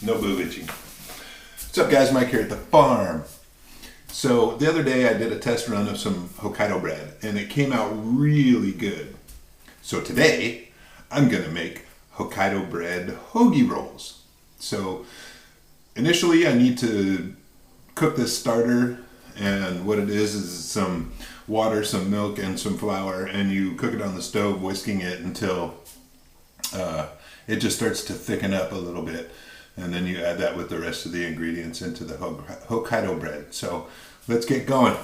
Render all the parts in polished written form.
No boob itching. What's up, guys? Mike here at the farm. So the other day I did a test run of some Hokaido bread and it came out really good. So today I'm gonna make Hokaido bread hoagie rolls. So initially I need to cook this starter, and what it is some water, some milk, and some flour, and you cook it on the stove, whisking it until it just starts to thicken up a little bit, and then you add that with the rest of the ingredients into the Hokaido bread. So let's get going.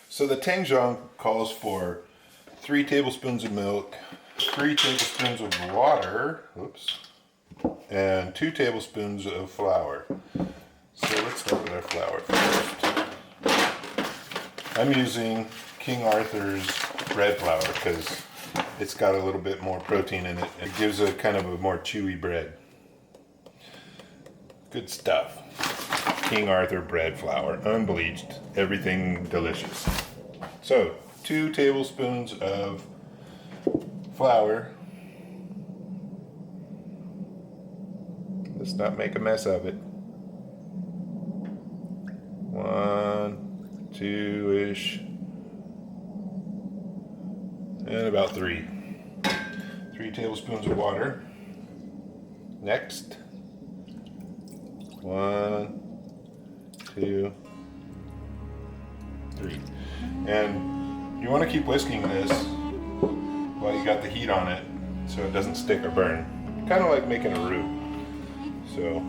So the tangjong calls for 3 tablespoons of milk, 3 tablespoons of water, and 2 tablespoons of flour. So let's start with our flour first. I'm using King Arthur's bread flour because it's got a little bit more protein in it. It gives a kind of a more chewy bread. Good stuff. King Arthur bread flour, unbleached, everything delicious. So 2 tablespoons of flour. Let's not make a mess of it. 1, 2-ish, and about 3. 3 tablespoons of water. Next, 1, 2, 3. And you want to keep whisking this while you got the heat on it so it doesn't stick or burn. Kind of like making a roux. So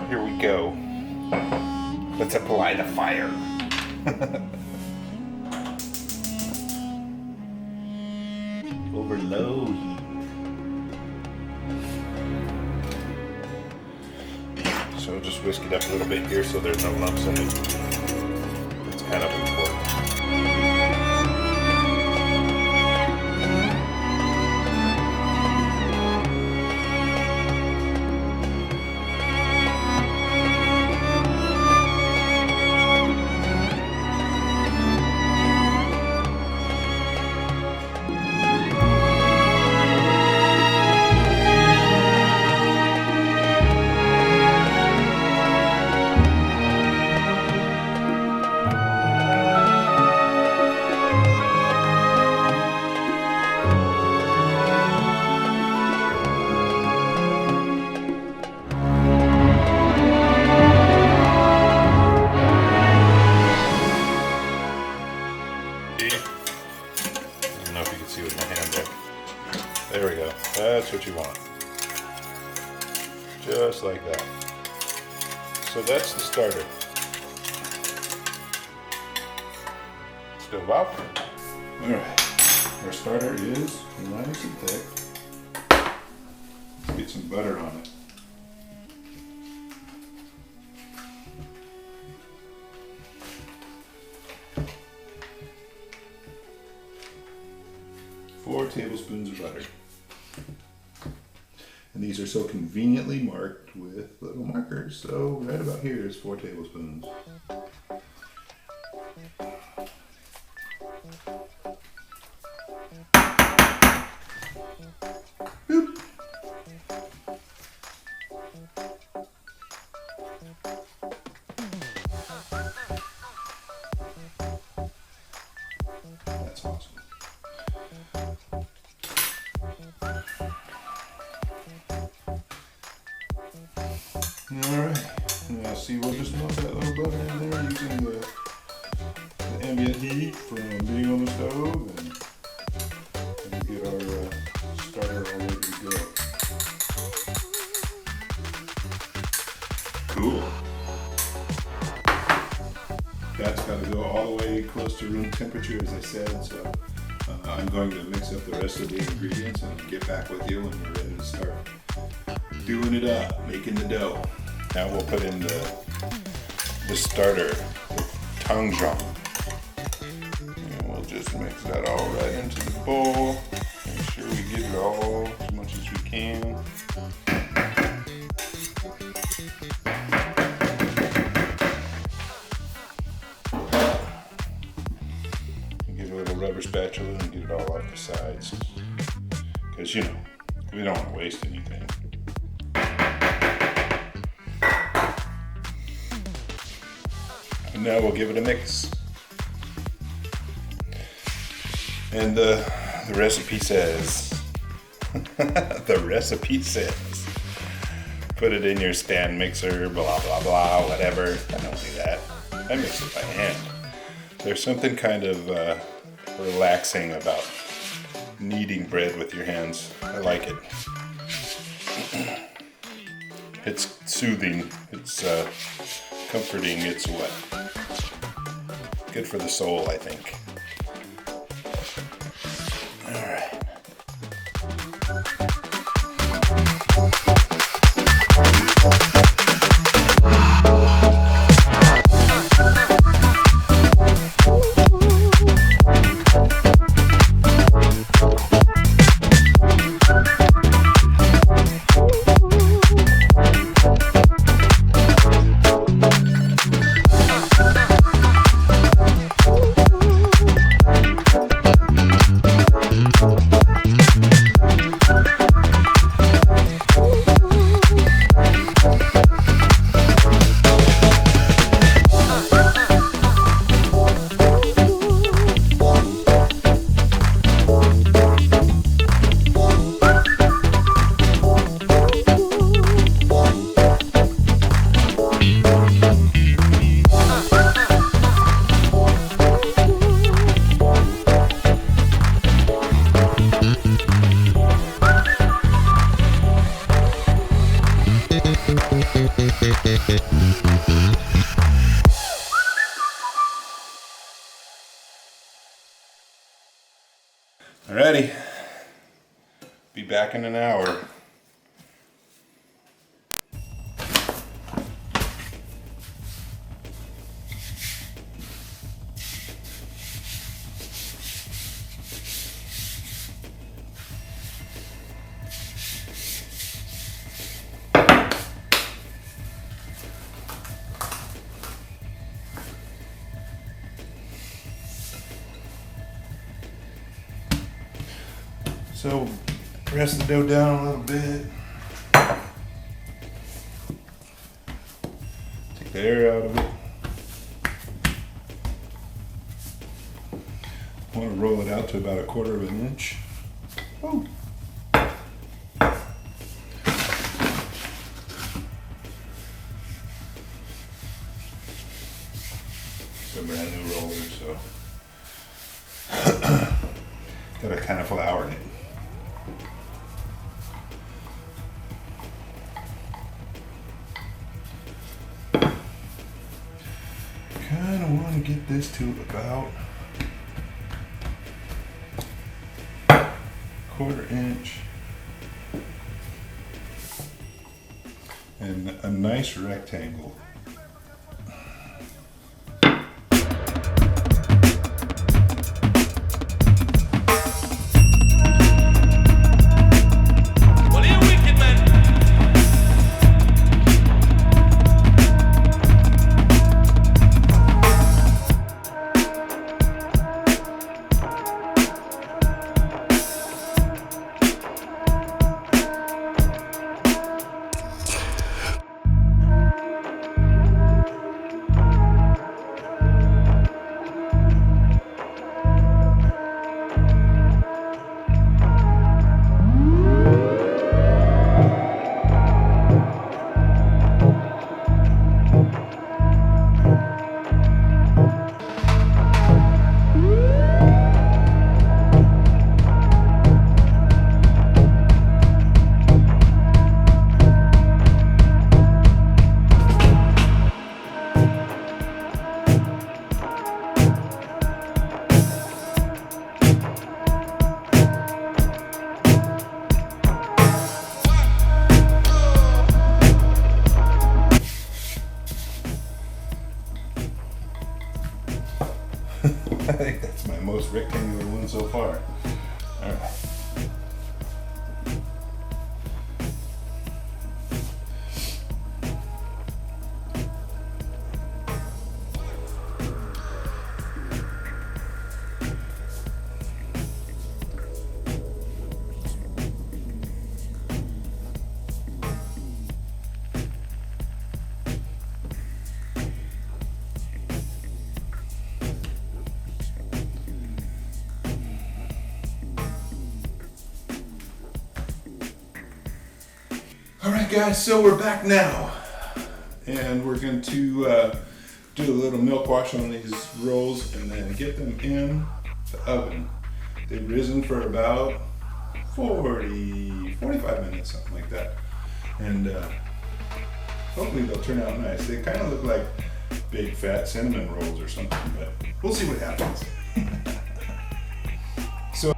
here we go. Let's apply the fire. Over low heat. So just whisk it up a little bit here so there's no lumps in it. It's kind of important. There we go. That's what you want. Just like that. So that's the starter. Stove off. Alright. Our starter is nice and thick. Let's get some butter on it. Four tablespoons of butter. And these are so conveniently marked with little markers, so right about here is 4 tablespoons. Boop. That's awesome. Alright, now see, we'll just melt that little butter in there using the ambient heat from being on the stove, and get our starter all ready to go. Cool. That's got to go all the way close to room temperature, as I said, so I'm going to mix up the rest of the ingredients and get back with you when we're ready to start doing it up, making the dough. Now we'll put in the starter, the tangjong. And we'll just mix that all right into the bowl. Make sure we get it all as much as we can. rubber spatula and get it all off the sides. Because, you know, we don't want to waste anything. And now we'll give it a mix. And the recipe says, put it in your stand mixer, blah, blah, blah, whatever. I don't do that. I mix it by hand. There's something kind of relaxing about kneading bread with your hands. I like it. It's soothing. It's comforting. It's what? Good for the soul, I think. Alrighty, be back in an hour. So, press the dough down a little bit. Take the air out of it. I want to roll it out to about 1/4 of an inch. Oh. It's a brand new roller, so got a kind of flour in it. Kind of want to get this to about 1/4 inch and a nice rectangle. I think that's my most rectangular one so far. All right. Alright guys, so we're back now. And we're going to do a little milk wash on these rolls and then get them in the oven. They've risen for about 45 minutes, something like that. And hopefully they'll turn out nice. They kind of look like big fat cinnamon rolls or something, but we'll see what happens. So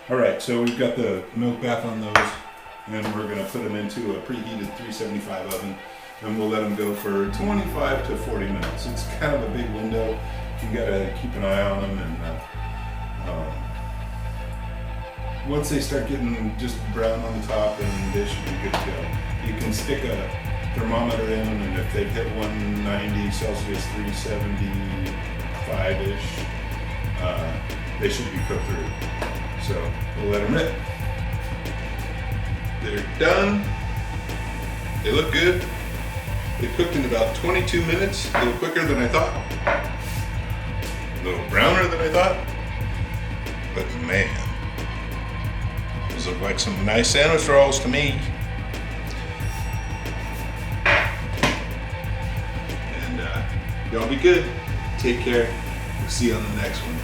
alright, so we've got the milk bath on those, and we're going to put them into a preheated 375 oven, and we'll let them go for 25 to 40 minutes. It's kind of a big window. You got to keep an eye on them, and once they start getting just brown on the top, then they should be good to go. You can stick a thermometer in them, and if they've hit 190 Celsius, 375-ish, they should be cooked through. So we'll let them rip. They're done. They look good. They cooked in about 22 minutes, a little quicker than I thought. A little browner than I thought. But man, those look like some nice sandwich rolls to me. And y'all be good. Take care. We'll see you on the next one.